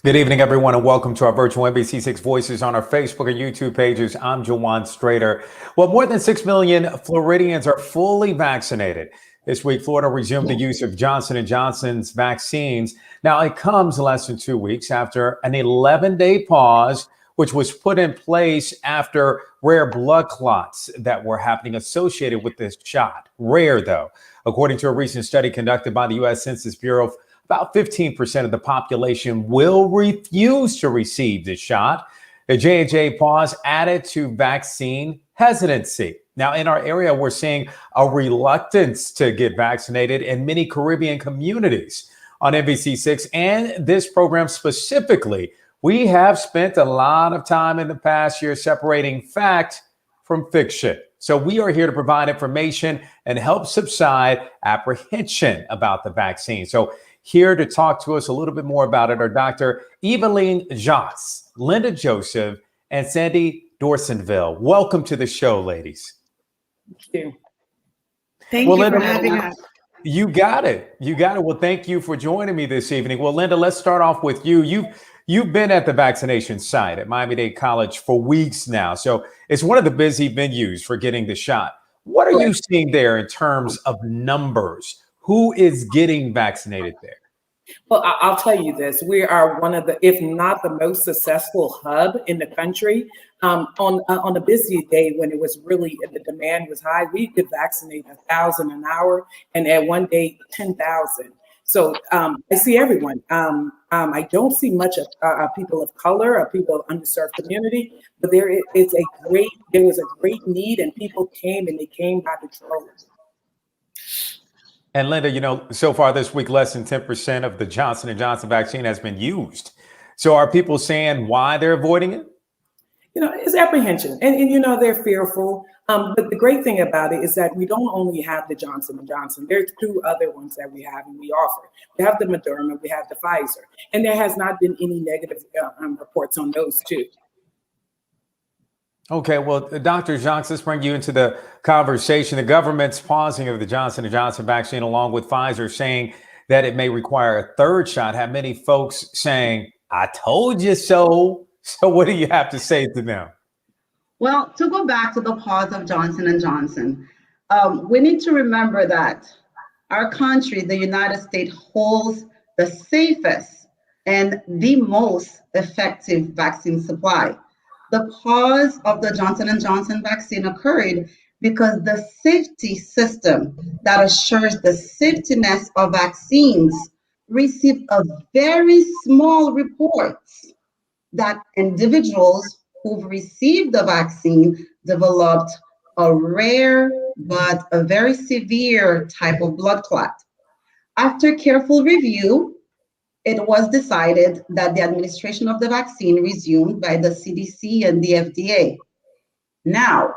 Good evening, everyone, and welcome to our virtual NBC6 Voices on our Facebook and YouTube pages. I'm Jawan Strader. Well, more than 6 million Floridians are fully vaccinated. This week, Florida resumed the use of Johnson & Johnson's vaccines. Now, it comes less than 2 weeks after an 11-day pause, which was put in place after rare blood clots that were happening associated with this shot. Rare, though. According to a recent study conducted by the U.S. Census Bureau, about 15% of the population will refuse to receive the shot. The J&J pause added to vaccine hesitancy. Now, in our area, we're seeing a reluctance to get vaccinated in many Caribbean communities. On NBC6 and this program specifically, we have spent a lot of time in the past year separating fact from fiction. So we are here to provide information and help subside apprehension about the vaccine. So here to talk to us a little bit more about it are Dr. Eveline Jacques, Linda Joseph, and Sandy Dorsonville. Welcome to the show, ladies. Thank you. Thank you Linda, for having us. You got it. You got it. Well, thank you for joining me this evening. Well, Linda, let's start off with you. You've been at the vaccination site at Miami-Dade College for weeks now. So it's one of the busy venues for getting the shot. What are you seeing there in terms of numbers? Who is getting vaccinated there? Well, I'll tell you this. We are one of the, if not the most successful hub in the country. On a busy day when it was really, the demand was high, we could vaccinate 1,000 an hour, and at one day, 10,000. So I see everyone. I don't see much of people of color or people of underserved community, but there was a great need, and people came, and they came by the droves. And Linda, so far this week, less than 10% of the Johnson & Johnson vaccine has been used. So are people saying why they're avoiding it? It's apprehension, and they're fearful. But the great thing about it is that we don't only have the Johnson & Johnson. There's two other ones that we have and we offer. We have the Moderna, we have the Pfizer, and there has not been any negative reports on those two. Okay, well, Dr. Jacques, let's bring you into the conversation. The government's pausing of the Johnson & Johnson vaccine, along with Pfizer, saying that it may require a third shot, have many folks saying, I told you so. So what do you have to say to them? Well, to go back to the pause of Johnson & Johnson, we need to remember that our country, the United States, holds the safest and the most effective vaccine supply. The pause of the Johnson & Johnson vaccine occurred because the safety system that assures the safetiness of vaccines received a very small report that individuals who've received the vaccine developed a rare but a very severe type of blood clot. After careful review, it was decided that the administration of the vaccine resumed by the CDC and the FDA. Now,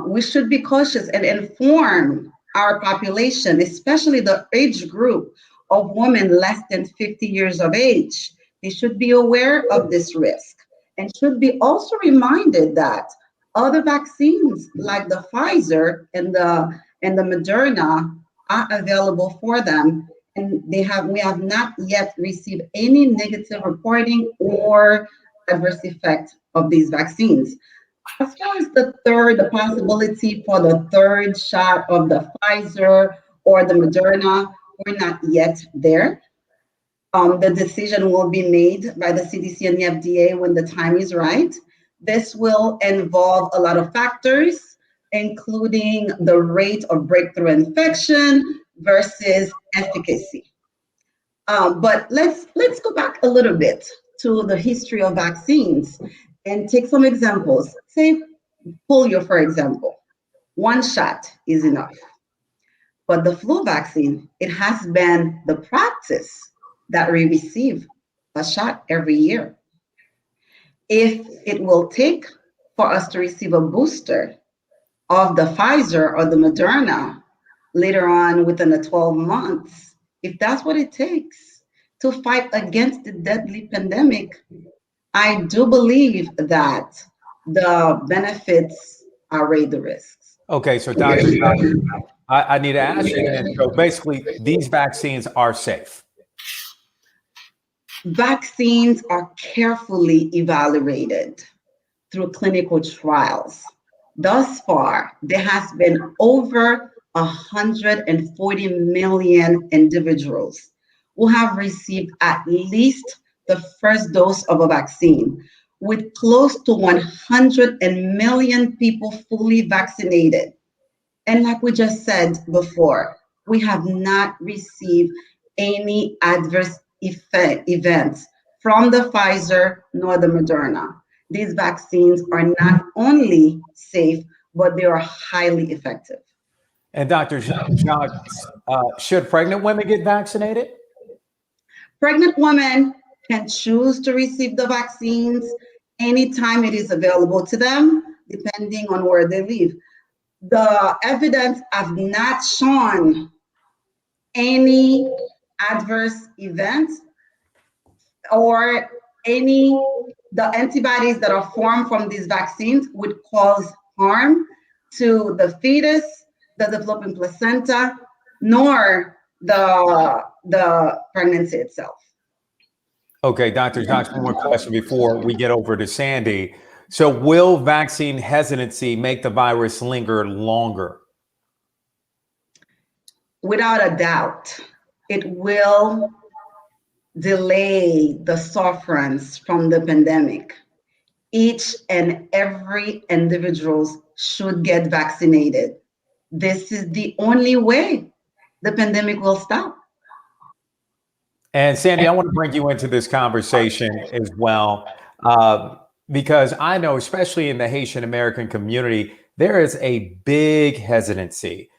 we should be cautious and inform our population, especially the age group of women less than 50 years of age. They should be aware of this risk and should be also reminded that other vaccines like the Pfizer and the Moderna are available for them. And we have not yet received any negative reporting or adverse effect of these vaccines. As far as the possibility for the third shot of the Pfizer or the Moderna, we're not yet there. The decision will be made by the CDC and the FDA when the time is right. This will involve a lot of factors, including the rate of breakthrough infection versus efficacy. But let's go back a little bit to the history of vaccines and take some examples. Say polio, for example. One shot is enough. But the flu vaccine, it has been the practice that we receive a shot every year. If it will take for us to receive a booster of the Pfizer or the Moderna later on within the 12 months, if that's what it takes to fight against the deadly pandemic, I do believe that the benefits outweigh the risks. Okay, so Dr. I need to ask you then. So basically, these vaccines are safe. Vaccines are carefully evaluated through clinical trials. Thus far, there has been over 140 million individuals who have received at least the first dose of a vaccine, with close to 100 million people fully vaccinated. And like we just said before, we have not received any adverse events from the Pfizer nor the Moderna. These vaccines are not only safe, but they are highly effective. And Dr. Jacques, should pregnant women get vaccinated? Pregnant women can choose to receive the vaccines anytime it is available to them, depending on where they live. The evidence have not shown any adverse events or the antibodies that are formed from these vaccines would cause harm to the fetus, the developing placenta, nor the pregnancy itself. Okay, Dr. Jacques, one more question before we get over to Sandy. So will vaccine hesitancy make the virus linger longer? Without a doubt, it will delay the sufferance from the pandemic. Each and every individual should get vaccinated. This is the only way the pandemic will stop. And Sandy, I want to bring you into this conversation as well, because I know, especially in the Haitian American community, there is a big hesitancy.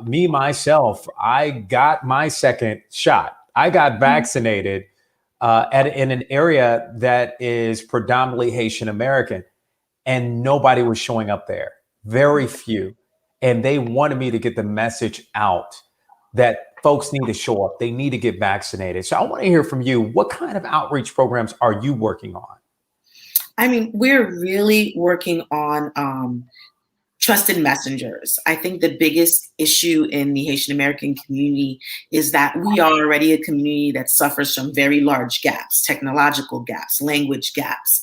Me, myself, I got my second shot. I got vaccinated in an area that is predominantly Haitian American, and nobody was showing up there, very few. And they wanted me to get the message out that folks need to show up. They need to get vaccinated. So I want to hear from you. What kind of outreach programs are you working on? I mean, we're really working on trusted messengers. I think the biggest issue in the Haitian American community is that we are already a community that suffers from very large gaps, technological gaps, language gaps.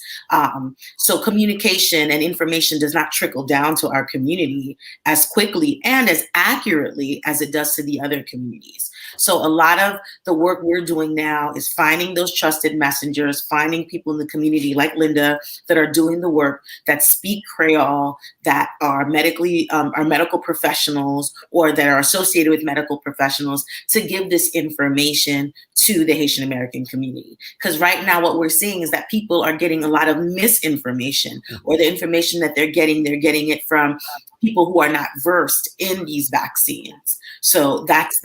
So communication and information does not trickle down to our community as quickly and as accurately as it does to the other communities. So a lot of the work we're doing now is finding those trusted messengers, finding people in the community like Linda that are doing the work, that speak Creole, that are medical professionals or that are associated with medical professionals, to give this information to the Haitian American community. Because right now what we're seeing is that people are getting a lot of misinformation, or the information that they're getting it from people who are not versed in these vaccines. So that's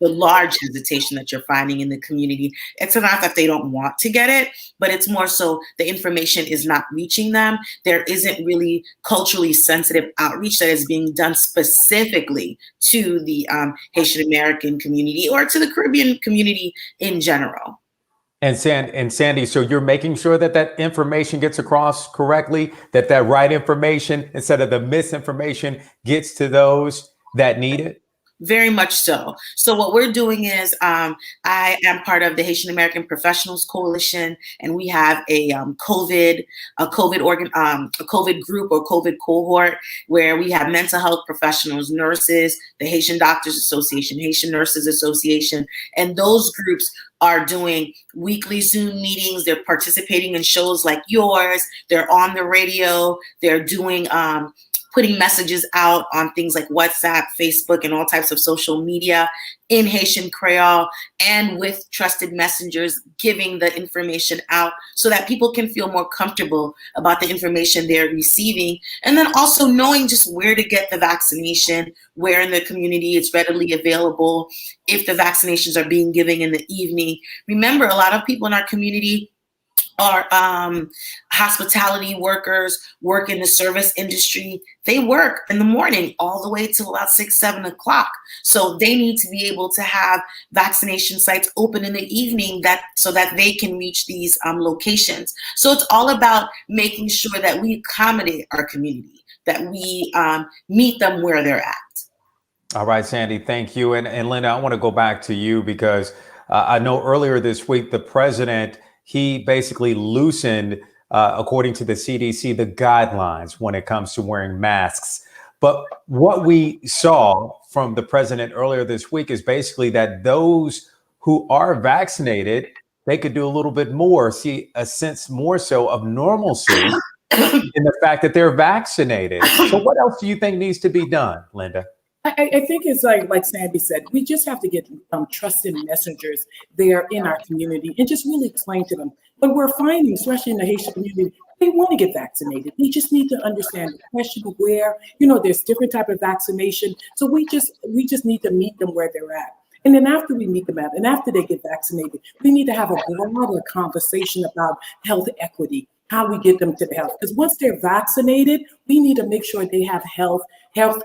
the large hesitation that you're finding in the community. It's not that they don't want to get it, but it's more so the information is not reaching them. There isn't really culturally sensitive outreach that is being done specifically to the Haitian American community or to the Caribbean community in general. And Sandy, so you're making sure that that information gets across correctly, that that right information instead of the misinformation gets to those that need it? Very much so. So what we're doing is I am part of the Haitian American Professionals Coalition, and we have a COVID group or COVID cohort where we have mental health professionals, nurses, the Haitian Doctors Association, Haitian Nurses Association, and those groups are doing weekly Zoom meetings. They're participating in shows like yours. They're on the radio. They're doing putting messages out on things like WhatsApp, Facebook, and all types of social media in Haitian Creole, and with trusted messengers giving the information out so that people can feel more comfortable about the information they're receiving. And then also knowing just where to get the vaccination, where in the community it's readily available, if the vaccinations are being given in the evening. Remember, a lot of people in our community are hospitality workers, work in the service industry. They work in the morning all the way till about 6, 7 o'clock. So they need to be able to have vaccination sites open in the evening so that they can reach these locations. So it's all about making sure that we accommodate our community, that we meet them where they're at. All right, Sandy, thank you. And Linda, I want to go back to you because I know earlier this week, the president, he basically loosened, according to the CDC, the guidelines when it comes to wearing masks. But what we saw from the president earlier this week is basically that those who are vaccinated, they could do a little bit more, see a sense more so of normalcy in the fact that they're vaccinated. So what else do you think needs to be done, Linda? I think it's like Sandy said, we just have to get trusted messengers there in our community and just really explain to them. But we're finding, especially in the Haitian community, they want to get vaccinated. They just need to understand the question of where, there's different type of vaccination. So we just need to meet them where they're at. And then after we meet them at, and after they get vaccinated, we need to have a broader conversation about health equity, how we get them to the health. Because once they're vaccinated, we need to make sure they have health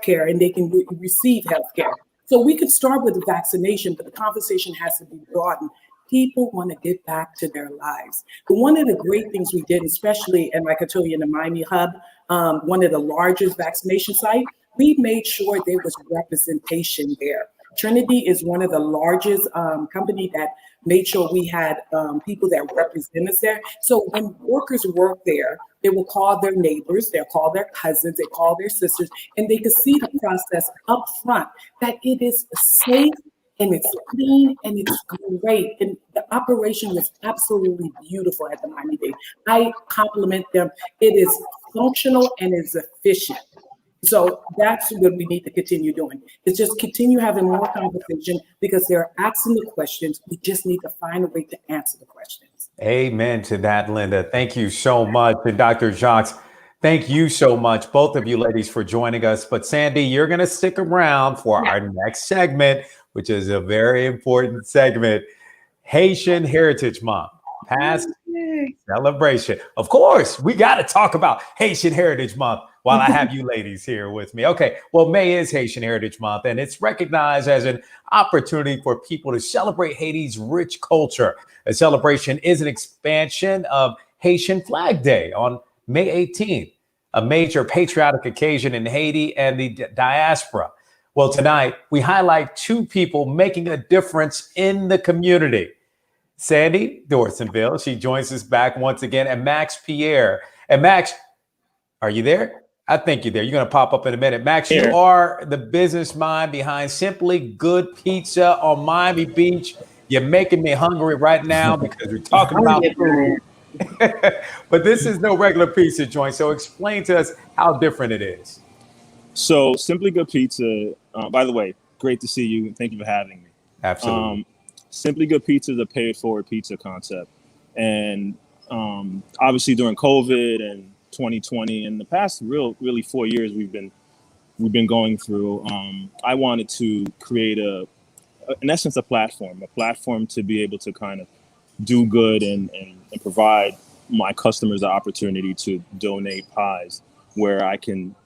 care and they can receive health care. So we could start with the vaccination, but the conversation has to be broadened. People want to get back to their lives. But one of the great things we did, especially, and like I told you, in the Miami hub, one of the largest vaccination sites, we made sure there was representation there. Trinity is one of the largest company that made sure we had people that represent us there. So when workers work there, they will call their neighbors, they'll call their cousins, they call their sisters, and they can see the process up front, that it is safe and it's clean and it's great. And the operation was absolutely beautiful at the Miami-Dade. I compliment them. It is functional and it's efficient. So that's what we need to continue doing. It's just continue having more conversation because they're asking the questions. We just need to find a way to answer the questions. Amen to that, Linda. Thank you so much. And Dr. Jacques, thank you so much, both of you ladies, for joining us. But Sandy, you're going to stick around for our next segment, which is a very important segment, Haitian Heritage Month. Past celebration. Of course, we got to talk about Haitian Heritage Month while I have you ladies here with me. Okay, well, May is Haitian Heritage Month, and it's recognized as an opportunity for people to celebrate Haiti's rich culture. A celebration is an expansion of Haitian Flag Day on May 18th, a major patriotic occasion in Haiti and the diaspora. Well, tonight, we highlight two people making a difference in the community. Sandy Dorsonville, she joins us back once again, and Max Pierre. And Max, are you there? I think you're there. You're going to pop up in a minute. Max, you are the business mind behind Simply Good Pizza on Miami Beach. You're making me hungry right now because we're talking about food. But this is no regular pizza joint. So explain to us how different it is. So Simply Good Pizza, by the way, great to see you. Thank you for having me. Absolutely. Simply Good Pizza is a pay-it-forward pizza concept. And obviously during COVID and 2020 and the past really 4 years we've been going through, I wanted to create in essence a platform to be able to kind of do good and provide my customers the opportunity to donate pies where I can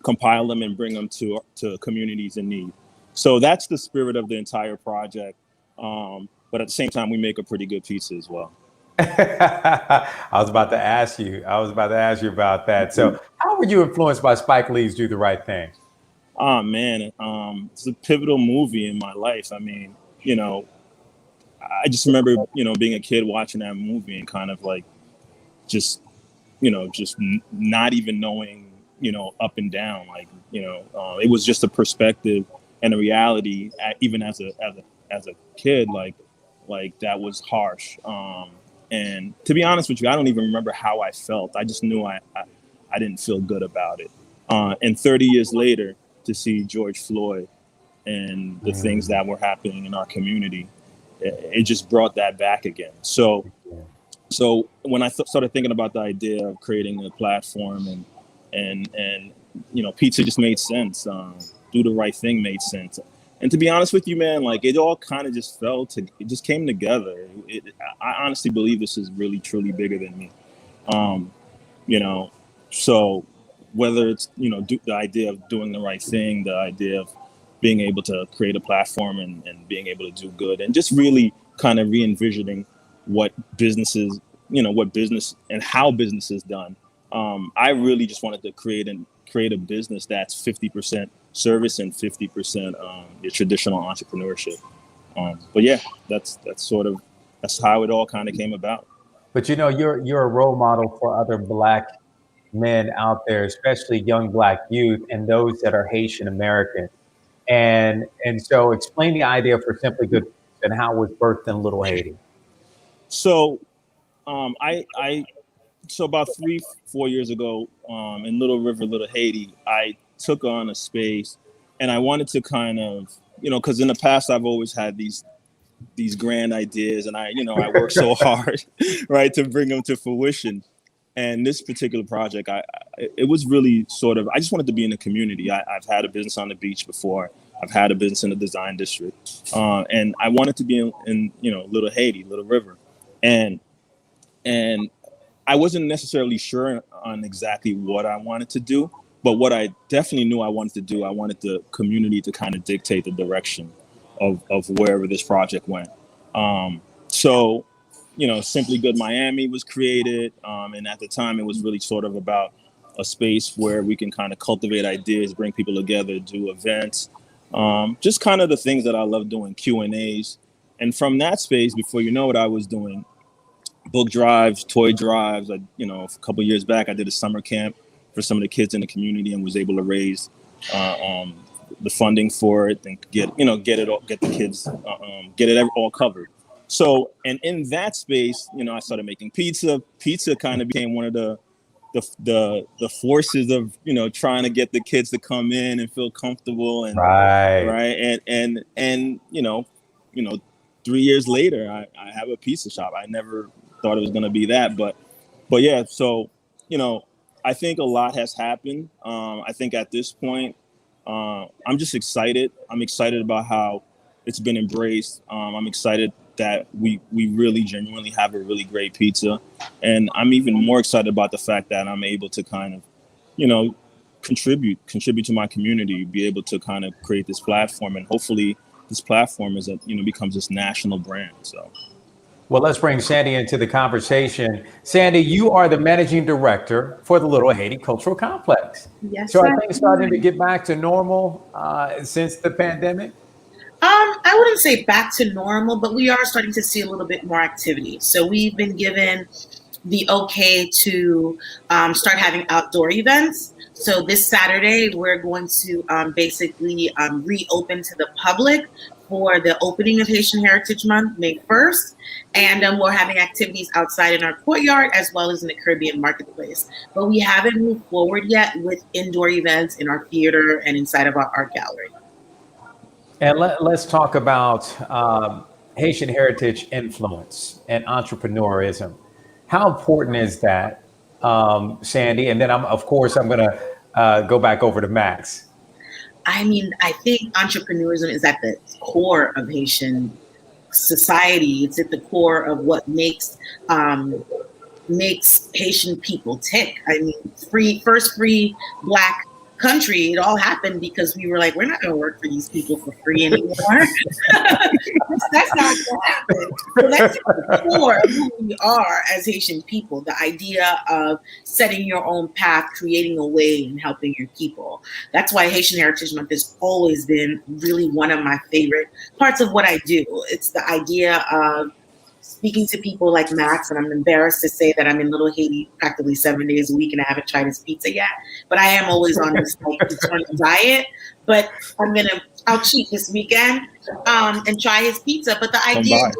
compile them and bring them to communities in need. So that's the spirit of the entire project. But at the same time, we make a pretty good pizza as well. I was about to ask you about that. So how were you influenced by Spike Lee's Do the Right Thing? Oh, man. It's a pivotal movie in my life. I mean, I just remember, being a kid watching that movie and kind of like just not even knowing, up and down, like, it was just a perspective and a reality, even as a kid, like that was harsh. And to be honest with you, I don't even remember how I felt. I just knew I didn't feel good about it. And 30 years later, to see George Floyd and the things that were happening in our community, it just brought that back again. So when I started thinking about the idea of creating a platform and pizza just made sense. Do the Right Thing made sense. And to be honest with you, man, like it all kind of just it just came together. I honestly believe this is really, truly bigger than me. So whether it's, the idea of doing the right thing, the idea of being able to create a platform and being able to do good and just really kind of re-envisioning what business and how business is done. I really just wanted to create a business that's 50% service and 50% your traditional entrepreneurship. But yeah, that's how it all kind of came about. But you know, you're a role model for other Black men out there, especially young Black youth and those that are Haitian American. And so explain the idea for Simply Good and how it was birthed in Little Haiti. So I so about 3-4 years ago, in Little River, Little Haiti, I took on a space, and I wanted to kind of, because in the past I've always had these grand ideas, and I work so hard, right, to bring them to fruition. And this particular project, it was really sort of, I just wanted to be in the community. I've had a business on the beach before. I've had a business in the design district, and I wanted to be in Little Haiti, Little River, and I wasn't necessarily sure on exactly what I wanted to do, but what I definitely knew I wanted to do, I wanted the community to kind of dictate the direction of wherever this project went. So, Simply Good Miami was created, and at the time it was really sort of about a space where we can kind of cultivate ideas, bring people together, do events, just kind of the things that I love doing, Q&As. And from that space, before you know it, I was doing book drives, toy drives. A couple of years back, I did a summer camp for some of the kids in the community and was able to raise the funding for it and get the kids, get it all covered. So, and in that space, I started making pizza. Pizza kind of became one of the forces of, trying to get the kids to come in and feel comfortable and right. And 3 years later, I have a pizza shop. I never thought it was going to be that, but yeah. So, I think a lot has happened. I think at this point, I'm just excited. I'm excited about how it's been embraced. I'm excited that we really genuinely have a really great pizza. And I'm even more excited about the fact that I'm able to kind of, contribute to my community, be able to kind of create this platform. And hopefully this platform becomes this national brand. So. Well, let's bring Sandy into the conversation. Sandy, you are the managing director for the Little Haiti Cultural Complex. Yes. So are things starting to get back to normal since the pandemic? I wouldn't say back to normal, but we are starting to see a little bit more activity. So we've been given the okay to start having outdoor events. So this Saturday, we're going to basically reopen to the public for the opening of Haitian Heritage Month, May 1st. And we're having activities outside in our courtyard as well as in the Caribbean marketplace. But we haven't moved forward yet with indoor events in our theater and inside of our art gallery. And let's talk about Haitian heritage influence and entrepreneurism. How important is that, Sandy? And then I'm going to go back over to Max. I mean, I think entrepreneurism is at the core of Haitian society. It's at the core of what makes Haitian people tick. I mean, first free Black country, it all happened because we were like, we're not going to work for these people for free anymore. That's not going to happen. So that's the core of who we are as Haitian people, the idea of setting your own path, creating a way, and helping your people. That's why Haitian Heritage Month has always been really one of my favorite parts of what I do. It's the idea of speaking to people like Max, and I'm embarrassed to say that I'm in Little Haiti practically 7 days a week and I haven't tried his pizza yet, but I am always on this eternal diet. But I'll cheat this weekend and try his pizza. But the idea is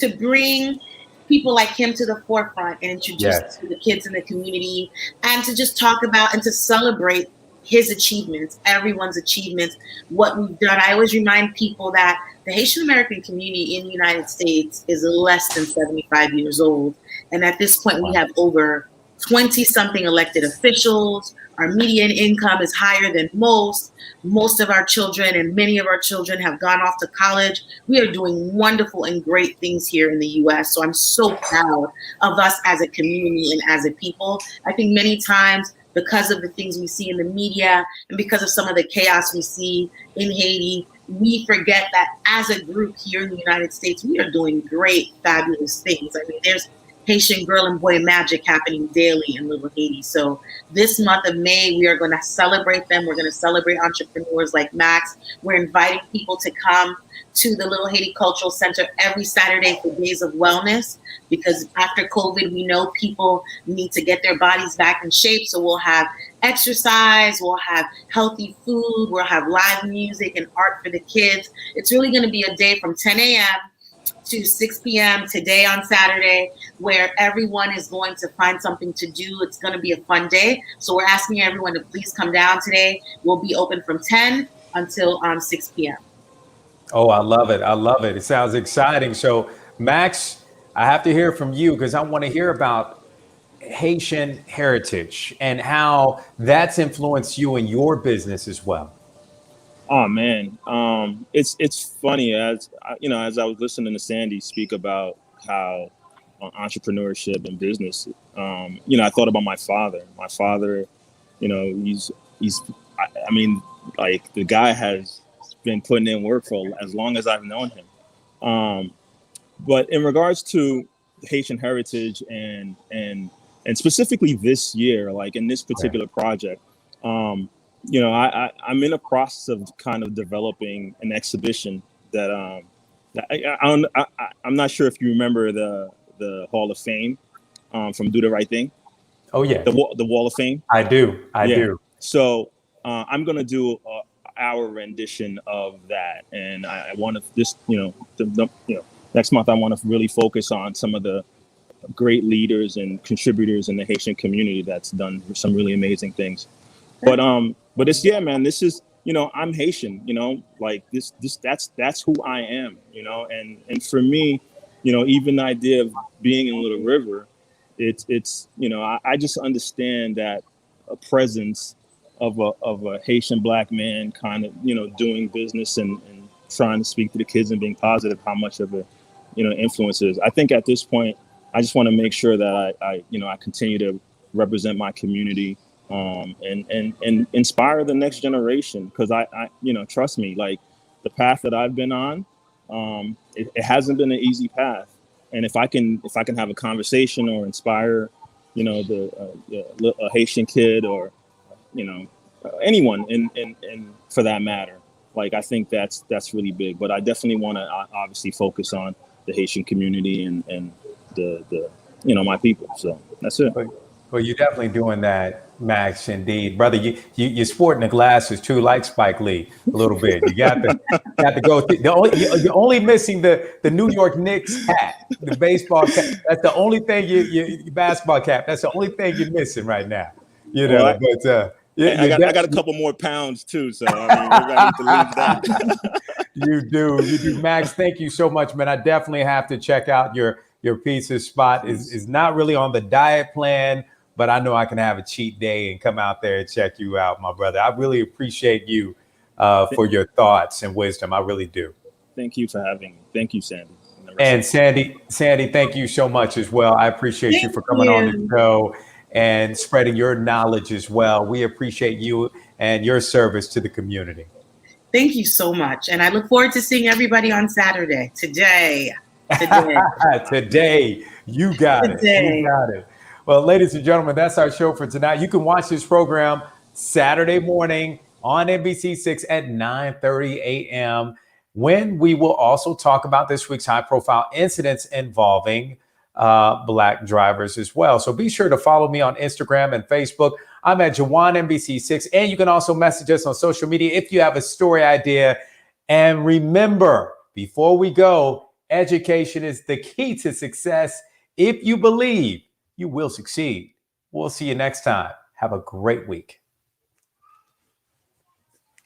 to bring people like him to the forefront and introduce to the kids in the community, and to just talk about and to celebrate his achievements, everyone's achievements, what we've done. I always remind people that the Haitian American community in the United States is less than 75 years old. And at this point, we have over 20 something elected officials. Our median income is higher than most. Most of our children and many of our children have gone off to college. We are doing wonderful and great things here in the US. So I'm so proud of us as a community and as a people. I think many times, because of the things we see in the media and because of some of the chaos we see in Haiti, we forget that as a group here in the United States, we are doing great, fabulous things. I mean, there's Haitian girl and boy magic happening daily in Little Haiti. So this month of May, we are going to celebrate them. We're going to celebrate entrepreneurs like Max. We're inviting people to come to the Little Haiti Cultural Center every Saturday for Days of Wellness, because after COVID, we know people need to get their bodies back in shape. So we'll have exercise, we'll have healthy food, we'll have live music and art for the kids. It's really going to be a day from 10 a.m. to 6 p.m. today on Saturday, where everyone is going to find something to do. It's going to be a fun day. So we're asking everyone to please come down today. We'll be open from 10 until 6 p.m. Oh, I love it. I love it. It sounds exciting. So, Max, I have to hear from you because I want to hear about Haitian heritage and how that's influenced you in your business as well. Oh man, it's funny as as I was listening to Sandy speak about how entrepreneurship and business. I thought about my father. My father, he's I mean, like the guy has been putting in work for as long as I've known him. But in regards to Haitian heritage and specifically this year, like in this particular project, I'm in a process of kind of developing an exhibition that I'm not sure if you remember the Hall of Fame from Do the Right Thing. Oh yeah, the Wall of Fame. I do. I do. So I'm gonna do our rendition of that, and I want to just next month I want to really focus on some of the great leaders and contributors in the Haitian community that's done some really amazing things. But it's man, this is I'm Haitian, like that's who I am, and for me, even the idea of being in Little River, it's I just understand that a presence of a Haitian Black man kind of doing business and trying to speak to the kids and being positive, how much of a influence is. I think at this point I just want to make sure that I continue to represent my community and inspire the next generation, because I trust me, like the path that I've been on, it hasn't been an easy path, and if I can have a conversation or inspire a Haitian kid or anyone in for that matter, like I think that's really big. But I definitely want to obviously focus on the Haitian community and the my people. So that's it. Well, you're definitely doing that, Max. Indeed, brother. You're sporting the glasses too, like Spike Lee, a little bit. You got to go. You're only missing the New York Knicks hat, the baseball cap. That's the only thing your basketball cap. That's the only thing you're missing right now. Well, but I got a couple more pounds too, so I mean, we're gonna have to leave that. You do, Max. Thank you so much, man. I definitely have to check out your pizza spot. Is not really on the diet plan, but I know I can have a cheat day and come out there and check you out, my brother. I really appreciate you for your thoughts and wisdom. I really do. Thank you for having me. Thank you, Sandy. And Sandy, thank you so much as well. I appreciate you for coming on the show and spreading your knowledge as well. We appreciate you and your service to the community. Thank you so much. And I look forward to seeing everybody on Saturday. Today. Today. You got it. You got it. Well, ladies and gentlemen, that's our show for tonight. You can watch this program Saturday morning on NBC6 at 9:30 a.m. when we will also talk about this week's high-profile incidents involving Black drivers as well. So be sure to follow me on Instagram and Facebook. I'm at Jawan NBC6, and you can also message us on social media if you have a story idea. And remember, before we go, education is the key to success. If you believe, you will succeed. We'll see you next time. Have a great week.